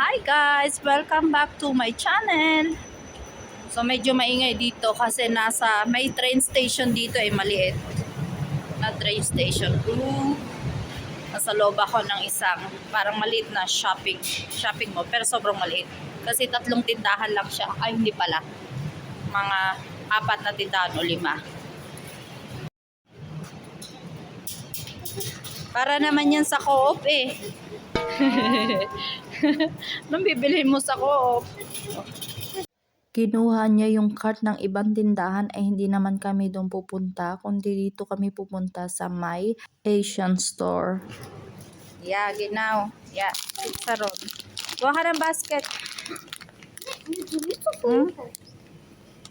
Hi guys! Welcome back to my channel. So medyo maingay dito kasi may train station dito maliit na train station. Nasa loob ako ng isang parang maliit na shopping mall pero sobrang maliit. Kasi 3 tindahan lang siya. Ay hindi pala. Mga 4 na tindahan o 5. Para naman yan sa co-op Anong bibili mo sa co-op? Kinuha niya yung cart ng ibang tindahan ay hindi naman kami doon pupunta, kundi dito kami pupunta sa may Asian store. Yeah, ginaw. Yeah, saron. Kuha ka ng basket.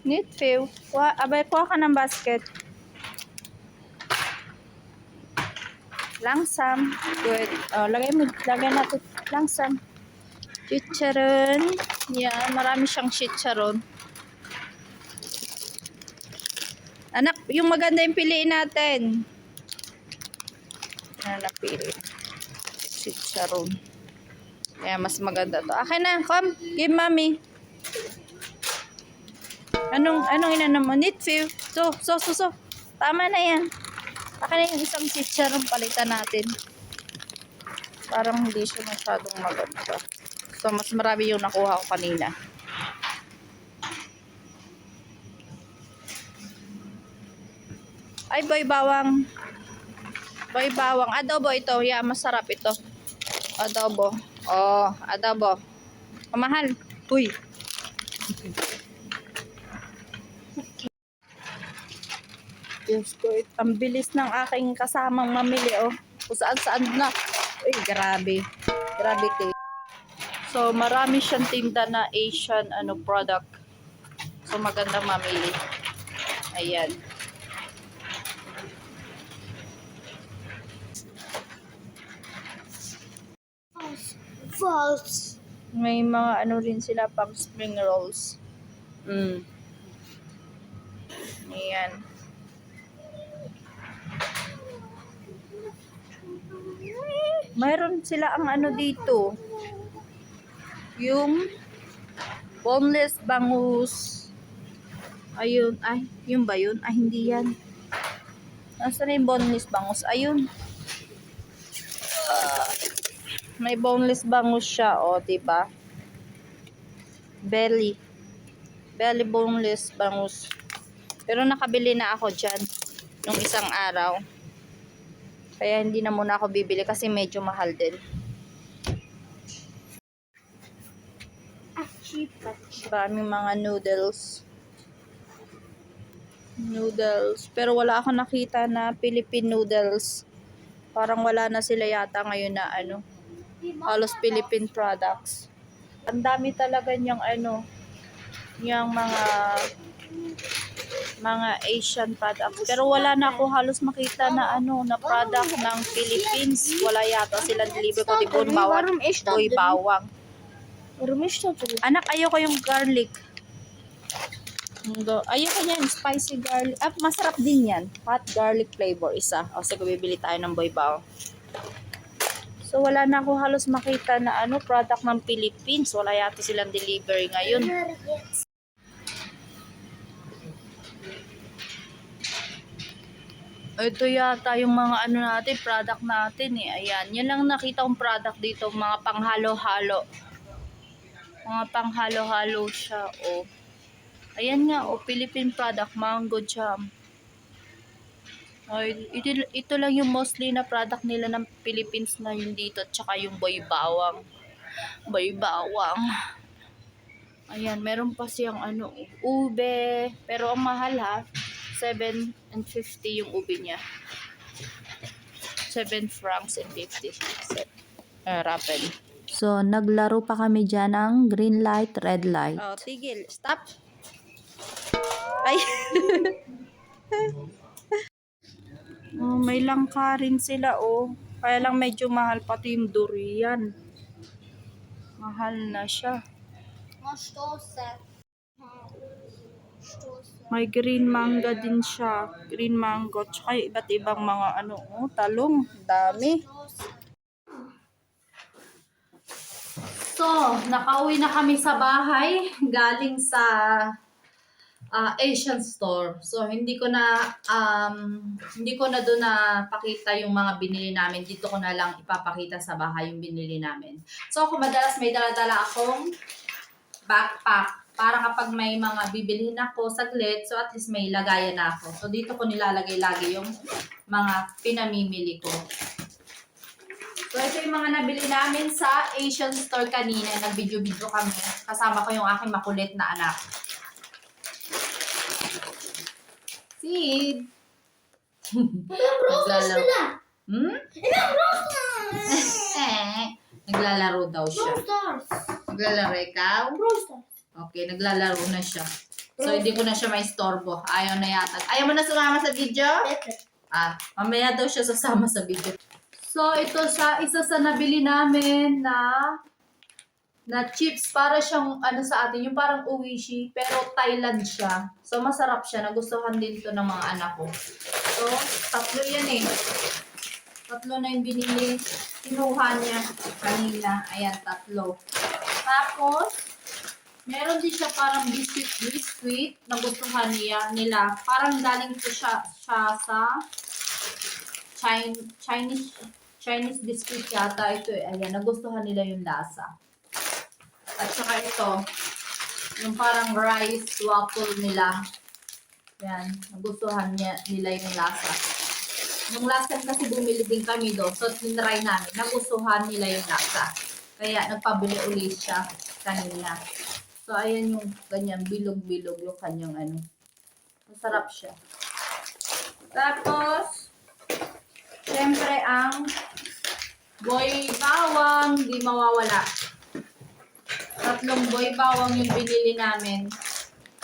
Need few. Kuha ka ng basket. Langsam. Good. Oh, lagay natin langsam. Chicharon. Yan, marami siyang chicharon. Anak, yung maganda yung piliin natin. Yan, napili. Chicharon. Yan, mas maganda to. Akin na, come. Give mommy. Anong inano mo? Need few. So. Tama na yan. Akin na yung isang chicharon, palitan natin. Parang hindi siya masyadong maganda. So, mas marami yung nakuha ko kanina. Ay, boy bawang. Boy bawang. Adobo ito. Yeah, masarap ito. Adobo. Oh, adobo. Mahal. Uy. Diyos ko, ang bilis ng aking kasamang mamili, oh. Kung saan na. Uy, grabe. Grabe, taste. So, marami siyang tinda na Asian product. So, magandang mamili. Ayan. False. May mga rin sila pang spring rolls. Ayan. Mayroon sila ang dito. Yung boneless bangus. Ayun. Ay, yun ba yun? Ay, hindi yan. Nasaan yung boneless bangus? Ayun. May boneless bangus siya, diba? Belly boneless bangus. Pero nakabili na ako dyan nung isang araw. Kaya hindi na muna ako bibili kasi medyo mahal din. Maraming mga noodles. Pero wala ako nakita na Philippine noodles. Parang wala na sila yata ngayon na halos Philippine products. Ang dami talaga niyang yung mga Asian products. Pero wala na ako halos makita na na product ng Philippines. Wala yata sila deliver ko di boy bawang. Anak, ayoko yung garlic. Ayoko yan, spicy garlic. Masarap din yan. Hot garlic flavor, isa. Sige, bibili tayo ng boy bawang. So, wala na ako halos makita na product ng Philippines. Wala yata silang delivery ngayon. Ito yata yung mga natin, product natin Ayan, yan lang nakita kong product dito, mga panghalo-halo. Mga panghalo-halo siya, Ayan nga, Philippine product, mango jam. Ito lang yung mostly na product nila ng Philippines na yun dito, tsaka yung boy bawang. Ayan, meron pa siyang ube, pero ang mahal ha. 7.50 yung ube niya. 7 francs and 50 rapen. So, naglaro pa kami dyan ng green light, red light. Tigil. Stop. Ay. May langka rin sila, Kaya lang medyo mahal pati yung durian. Mahal na siya. May green manga din siya. Green mango. Tsaka iba't ibang mga talong. Dami. So, nakauwi na kami sa bahay galing sa Asian store. So, hindi ko na doon na pakita yung mga binili namin. Dito ko na lang ipapakita sa bahay yung binili namin. So, ako madalas may dala-dala akong backpack para kapag may mga bibilihin ako saglit, so at least may lagayan na ako. So, dito ko nilalagay lagi yung mga pinamimili ko. So, ito yung mga nabili namin sa Asian store kanina. Nag-video-video kami. Kasama ko yung aking makulit na anak. Sid! Naglalaro. Naglalaro daw siya. Naglalaro ikaw? Okay, naglalaro na siya. So, hindi ko na siya maistorbo. Ayaw na yata. Ayaw mo na sumama sa video? Mamaya daw siya sasama sa video. So, ito isa sa nabili namin na chips. Para siyang, sa atin, yung parang uwishi, pero Thailand siya. So, masarap siya. Nagustuhan din to ng mga anak ko. So, 3 yan eh. 3 na yung binili. Kinuha niya kanina. Ayan, 3. Tapos, meron din siya parang biscuit. Nagustuhan nila. Parang galing to siya sa Chinese biscuit yata. Ito eh. Ayan, nagustuhan nila yung lasa. At saka ito, yung parang rice waffle nila. Yan, nagustuhan nila yung lasa. Yung last time kasi bumili din kami doon. So, tinry namin. Nagustuhan nila yung lasa. Kaya, nagpabili ulit siya kanina. So, ayan yung ganyan, bilog-bilog yung kanyang Masarap siya. Tapos, syempre ang boy bawang, di mawawala. 3 boy bawang yung binili namin.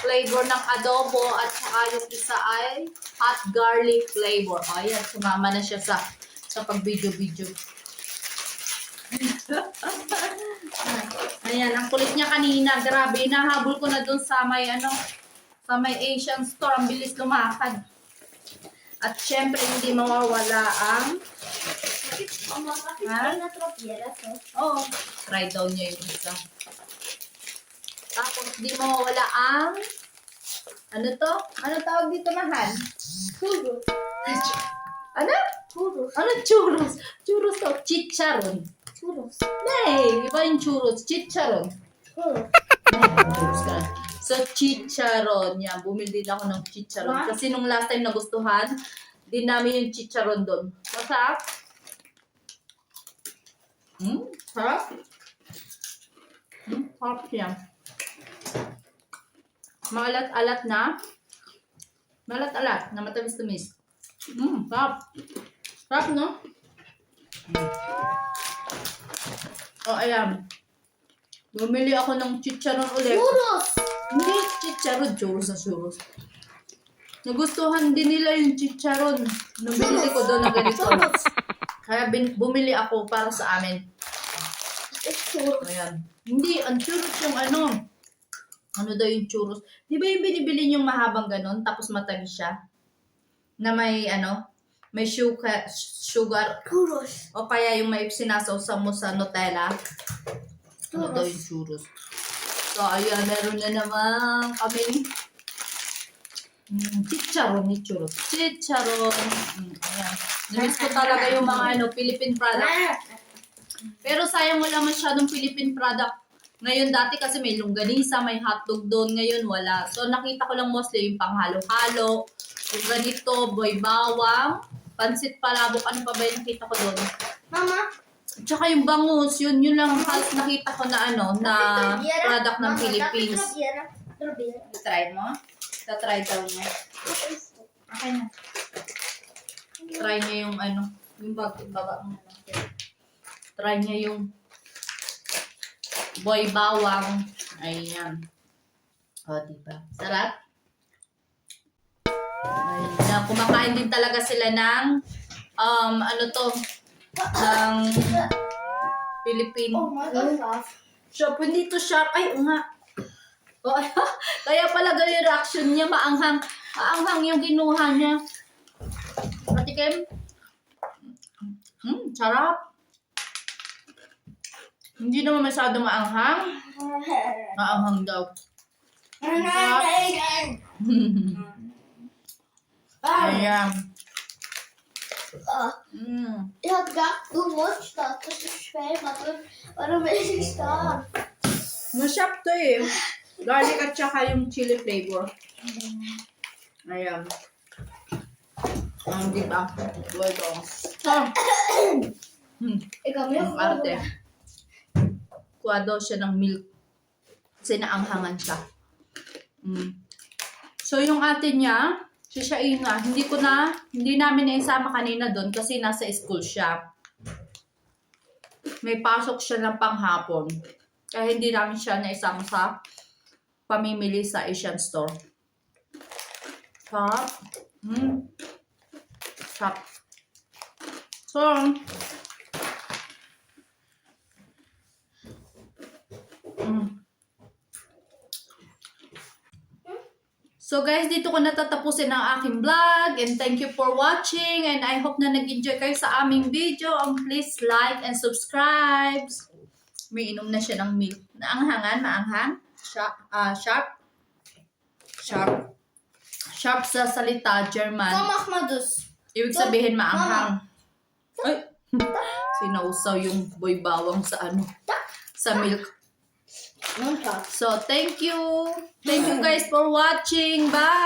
Flavor ng adobo at saka yung isa ay hot garlic flavor. Ayan, sumama na siya sa pag-video-video. Ayan, ang kulit niya kanina. Grabe, nahabol ko na dun sa may Asian store. Ang bilis lumakad. At syempre, hindi mawawala ang Oo. Try daw niya yung isa. Tapos, di mawawala ang ano to? Ano tawag dito, mahal? Churros. Ano? Churros. Ano churros? Churros to. Chicharon. Churros. Nay, iba yung churros. Chicharon. Churros. Churros ka. So, chicharon. Yan, bumili din ako ng chicharon. What? Kasi nung last time nagustuhan, din namin yung chicharon doon. Masarap? Sarap? Sarap siya. Maalat-alat na. Maalat-alat na matamis-tamis. Sarap. Sarap, no? Ayan. Bumili ako ng chicharon ulit. Churros. Hindi, chicharon. Churros na churros. Nagustuhan din nila yung chicharon. Nung binili ko doon na ganito. Kaya bumili ako para sa amin. Churros. Ayan. Hindi, ang churros yung ano daw yung churros. Di ba yung binibili yung mahabang ganon, tapos matamis siya? Na may may sugar. Churros. O kaya yung may sinasawsaw mo sa Nutella. Ano daw yung churros. So, ayan, meron na naman kaming chicharon ni churros. Chicharon. Ayan. Namiss ko talaga yung mga Philippine product. Pero sayang wala masyadong Philippine product. Ngayon dati kasi may longganisa, may hotdog doon. Ngayon wala. So nakita ko lang mostly yung panghalo-halo. Yung ganito, boy bawang, pansit palabok. Ano pa ba yung nakita ko doon? Mama. Tsaka yung bangus. Yun lang halos nakita ko na na product ng Philippines. Try mo? Try daw niya. Okay na. Try niya yung yung baba mo. Try niya yung boy bawang. Ayan. O, diba? Sarap? Ayan. Kumakain din talaga sila ng ng Philippine. Oh my God. Shop. Hindi to shop. Ay, nga. Oh, kaya pala ganyan yung reaction niya. Maanghang. Maanghang yung ginuha niya. Patikim. Sarap. Hindi naman masyado maanghang. Maanghang daw. Ayan. Ich hab gedacht, du wolltest das. Das ist schwer, warum ist es da? Masarap to eh. Garlic at saka yung chili flavor. Ayan. Diba? Bueno. Ik kan meer Ang arte. Kuha daw siya ng milk. Kasi naanghangan siya. So, yung ate niya, si Shaina, hindi namin naisama kanina doon kasi nasa school siya. May pasok siya ng panghapon. Kaya hindi namin siya naisama sa pamimili sa Asian store. Sarap. Sarap. So guys, dito ko natatapusin ang aking vlog and thank you for watching and I hope na nag-enjoy kayo sa aming video and please like and subscribe. May inom na siya ng milk. Naanghangan, maanghang. Sharp. Sharp sa salita, German. mach mal das. Ibig sabihin maanghang. Ay, sinausaw yung boy bawang sa sa milk. So, thank you. Thank you guys for watching. Bye!